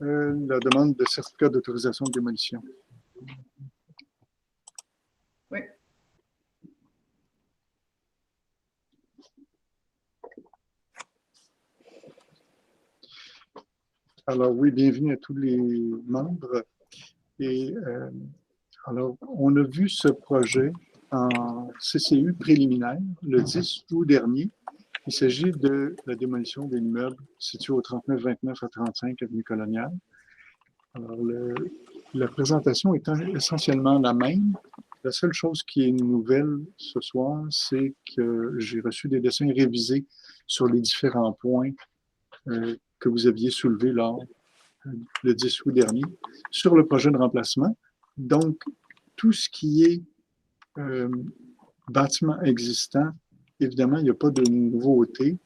La demande de certificat d'autorisation de démolition. Oui. Alors oui, bienvenue à tous les membres. Et alors, on a vu ce projet en CCU préliminaire le 10 août dernier. Il s'agit de la démolition d'un immeuble situé au 3929 à 35 avenue Coloniale. Alors, la présentation est essentiellement la même. La seule chose qui est nouvelle ce soir, c'est que j'ai reçu des dessins révisés sur les différents points que vous aviez soulevés lors le 10 août dernier sur le projet de remplacement. Donc, tout ce qui est bâtiment existant, évidemment, il n'y a pas de nouveauté.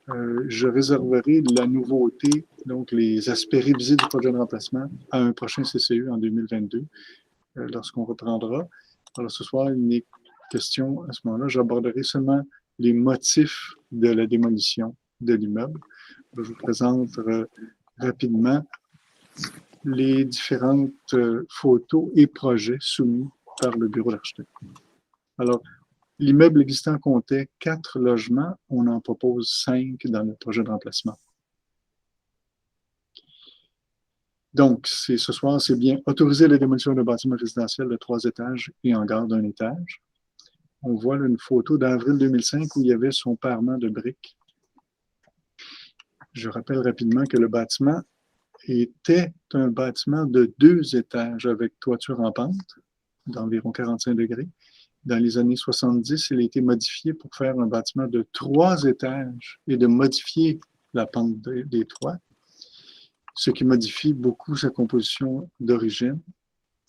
Je réserverai la nouveauté, donc les aspects révisés du projet de remplacement, à un prochain CCU en 2022, lorsqu'on reprendra. Alors, ce soir, il n'est question, à ce moment-là, j'aborderai seulement les motifs de la démolition de l'immeuble. Je vous présente rapidement les différentes photos et projets soumis par le bureau d'architecte. Alors, l'immeuble existant comptait 4 logements, on en propose 5 dans le projet de remplacement. Donc, ce soir, c'est bien autoriser la démolition de bâtiments résidentiels de 3 étages et hangar d'1 étage. On voit là, une photo d'avril 2005 où il y avait son parement de briques. Je rappelle rapidement que le bâtiment était un bâtiment de 2 étages avec toiture en pente d'environ 45 degrés. Dans les années 70, il a été modifié pour faire un bâtiment de 3 étages et de modifier la pente des toits, ce qui modifie beaucoup sa composition d'origine.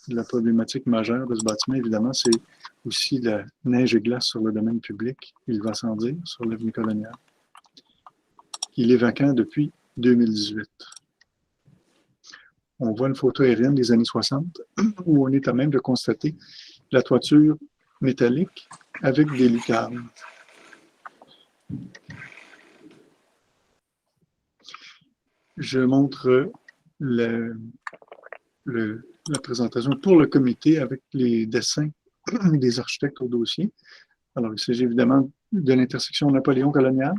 La problématique majeure de ce bâtiment, évidemment, c'est aussi la neige et glace sur le domaine public, il va sans dire, sur l'avenue Coloniale. Il est vacant depuis 2018. On voit une photo aérienne des années 60 où on est à même de constater la toiture métallique avec des lucarnes. Je montre la présentation pour le comité avec les dessins des architectes au dossier. Alors, il s'agit évidemment de l'intersection Napoléon-Colonial.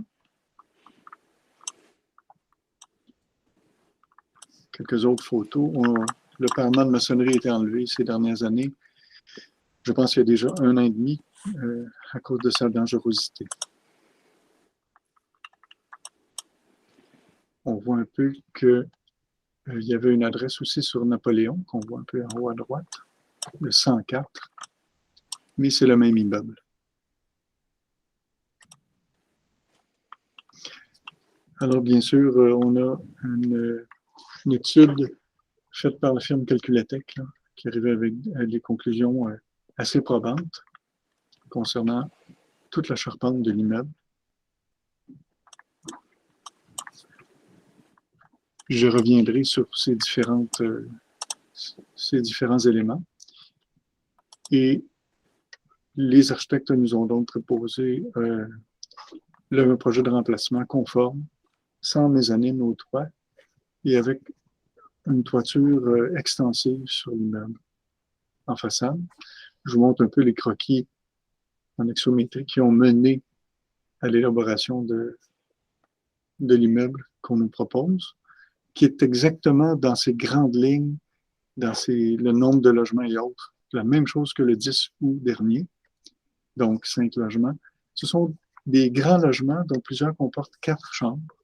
Quelques autres photos. Le parement de maçonnerie a été enlevé ces dernières années. Je pense qu'il y a déjà 1 an et demi à cause de sa dangerosité. On voit un peu qu'il y avait une adresse aussi sur Napoléon, qu'on voit un peu en haut à droite, le 104, mais c'est le même immeuble. Alors, bien sûr, on a une étude faite par la firme Calculatech là, qui arrivait avec des conclusions assez probantes concernant toute la charpente de l'immeuble. Je reviendrai sur ces différents éléments. Et les architectes nous ont donc proposé le projet de remplacement conforme, sans mezzanine au toit et avec une toiture extensive sur l'immeuble en façade. Je vous montre un peu les croquis en exométrie qui ont mené à l'élaboration de l'immeuble qu'on nous propose, qui est exactement dans ces grandes lignes, dans le nombre de logements et autres. La même chose que le 10 août dernier, donc 5 logements. Ce sont des grands logements dont plusieurs comportent 4 chambres.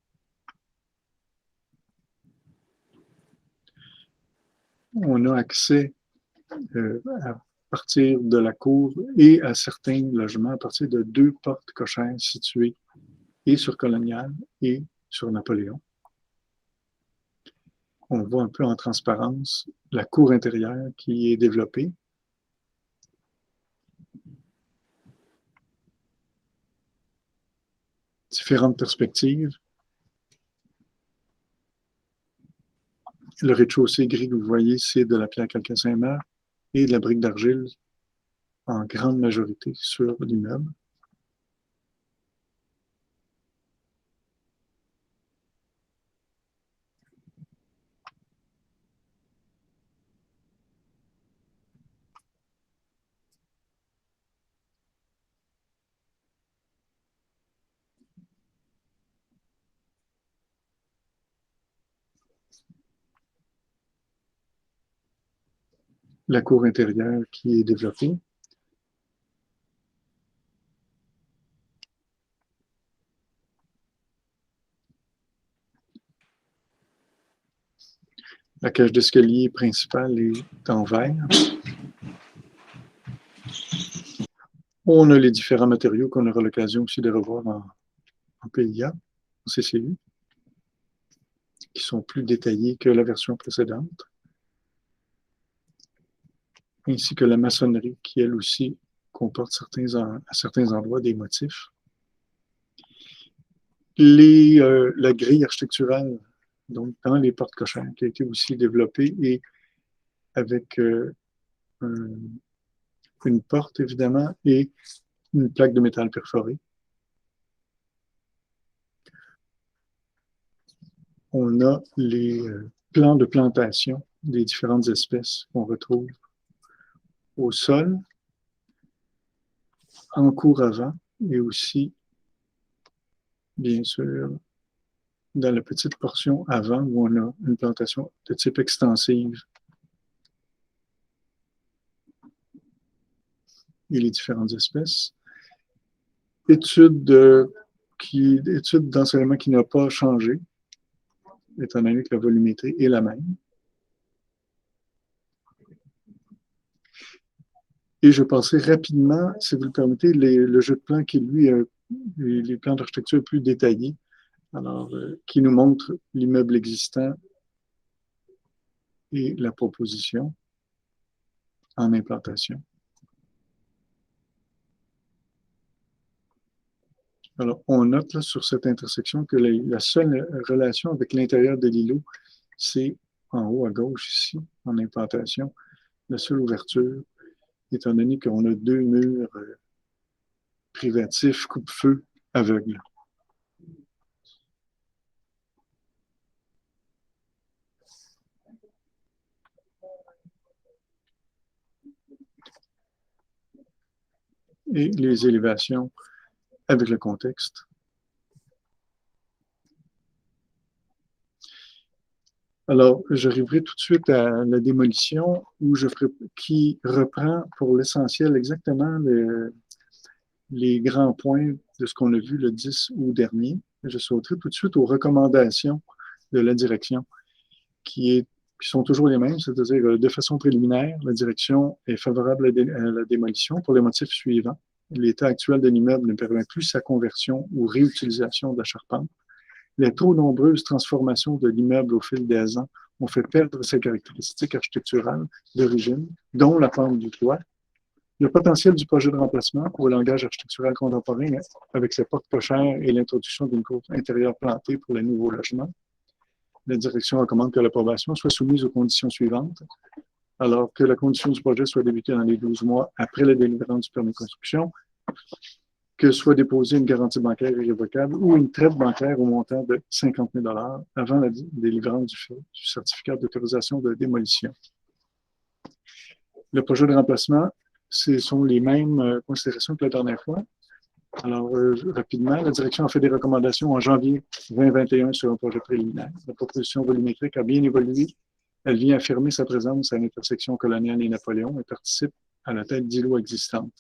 On a accès à partir de la cour et à certains logements à partir de 2 portes cochères situées et sur Colonial et sur Napoléon. On voit un peu en transparence la cour intérieure qui est développée. Différentes perspectives. Le rez-de-chaussée gris que vous voyez, c'est de la pierre calcaire-Saint-Mer et de la brique d'argile en grande majorité sur l'immeuble. la cour intérieure qui est développée. La cage d'escalier principale est en verre. On a les différents matériaux qu'on aura l'occasion aussi de revoir en PIA, en CCU, qui sont plus détaillés que la version précédente, ainsi que la maçonnerie qui, elle aussi, comporte à certains endroits des motifs. La grille architecturale, donc dans les portes cochères, qui a été aussi développée et avec une porte, évidemment, et une plaque de métal perforée. On a les plans de plantation des différentes espèces qu'on retrouve au sol, en cour avant, et aussi, bien sûr, dans la petite portion avant où on a une plantation de type extensive et les différentes espèces. Étude d'ensoleillement qui n'a pas changé, étant donné que la volumétrie est la même. Et je passerai rapidement, si vous le permettez, le jeu de plans qui, lui, les plans d'architecture plus détaillés, alors, qui nous montre l'immeuble existant et la proposition en implantation. Alors, on note là, sur cette intersection que la seule relation avec l'intérieur de l'îlot, c'est en haut à gauche ici, en implantation, la seule ouverture, étant donné qu'on a deux murs privatifs coupe-feu aveugles. Et les élévations avec le contexte. Alors, j'arriverai tout de suite à la démolition qui reprend pour l'essentiel exactement les grands points de ce qu'on a vu le 10 août dernier. Je sauterai tout de suite aux recommandations de la direction qui sont toujours les mêmes, c'est-à-dire de façon préliminaire, la direction est favorable à la démolition pour les motifs suivants. L'état actuel de l'immeuble ne permet plus sa conversion ou réutilisation de la charpente. Les trop nombreuses transformations de l'immeuble au fil des ans ont fait perdre ses caractéristiques architecturales d'origine, dont la forme du toit. Le potentiel du projet de remplacement au langage architectural contemporain, avec ses portes cochères et l'introduction d'une cour intérieure plantée pour les nouveaux logements. La direction recommande que l'approbation soit soumise aux conditions suivantes, alors que la condition du projet soit débutée dans les 12 mois après la délivrance du permis de construction, que soit déposée une garantie bancaire irrévocable ou une traite bancaire au montant de 50 000 $ avant la délivrance du certificat d'autorisation de démolition. Le projet de remplacement, ce sont les mêmes considérations que la dernière fois. Alors, rapidement, la direction a fait des recommandations en janvier 2021 sur un projet préliminaire. La proposition volumétrique a bien évolué. Elle vient affirmer sa présence à l'intersection coloniale et Napoléon et participe à la tête d'îlots existante.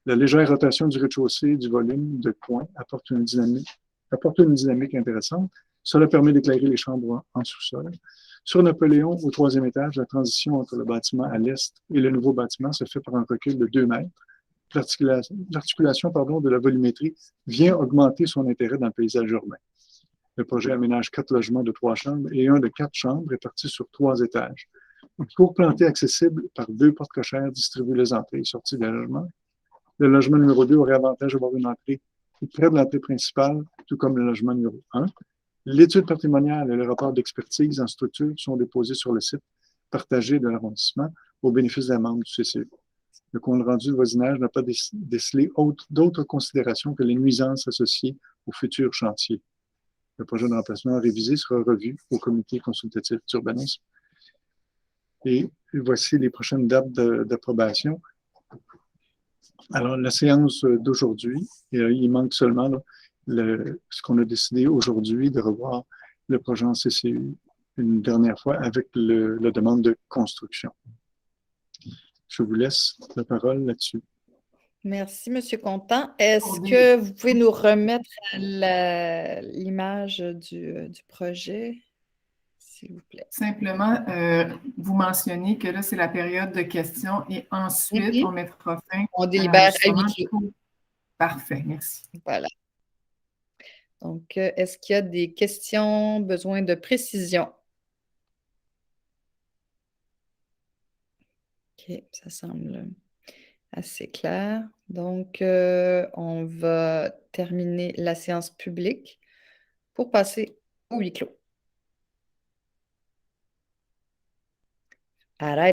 La légère rotation du rez-de-chaussée du volume de points apporte une dynamique intéressante. Cela permet d'éclairer les chambres en sous-sol. Sur Napoléon, au 3e étage, la transition entre le bâtiment à l'est et le nouveau bâtiment se fait par un recul de 2 mètres. L'articulation de la volumétrie vient augmenter son intérêt dans le paysage urbain. Le projet aménage 4 logements de 3 chambres et un de 4 chambres répartis sur 3 étages. Une cour plantée accessible par 2 portes cochères distribue les entrées et sorties des logements. Le logement numéro 2 aurait avantage d'avoir une entrée près de l'entrée principale, tout comme le logement numéro 1. L'étude patrimoniale et le rapport d'expertise en structure sont déposés sur le site partagé de l'arrondissement au bénéfice des membres du CCE. Le compte rendu de voisinage n'a pas décelé d'autres considérations que les nuisances associées au futur chantier. Le projet de remplacement révisé sera revu au comité consultatif d'urbanisme. Et voici les prochaines dates d'approbation. Alors, la séance d'aujourd'hui, il manque seulement ce qu'on a décidé aujourd'hui de revoir le projet en CCU une dernière fois avec la demande de construction. Je vous laisse la parole là-dessus. Merci, Monsieur Contant. Est-ce que vous pouvez nous remettre l'image du projet, s'il vous plaît? Simplement, vous mentionnez que là, c'est la période de questions et ensuite, on mettra fin On à délibère à l'enregistrement. 8 clos. Parfait, merci. Voilà. Donc, est-ce qu'il y a des questions, besoin de précision? OK, ça semble assez clair. Donc, on va terminer la séance publique pour passer au huis clos. Arrête.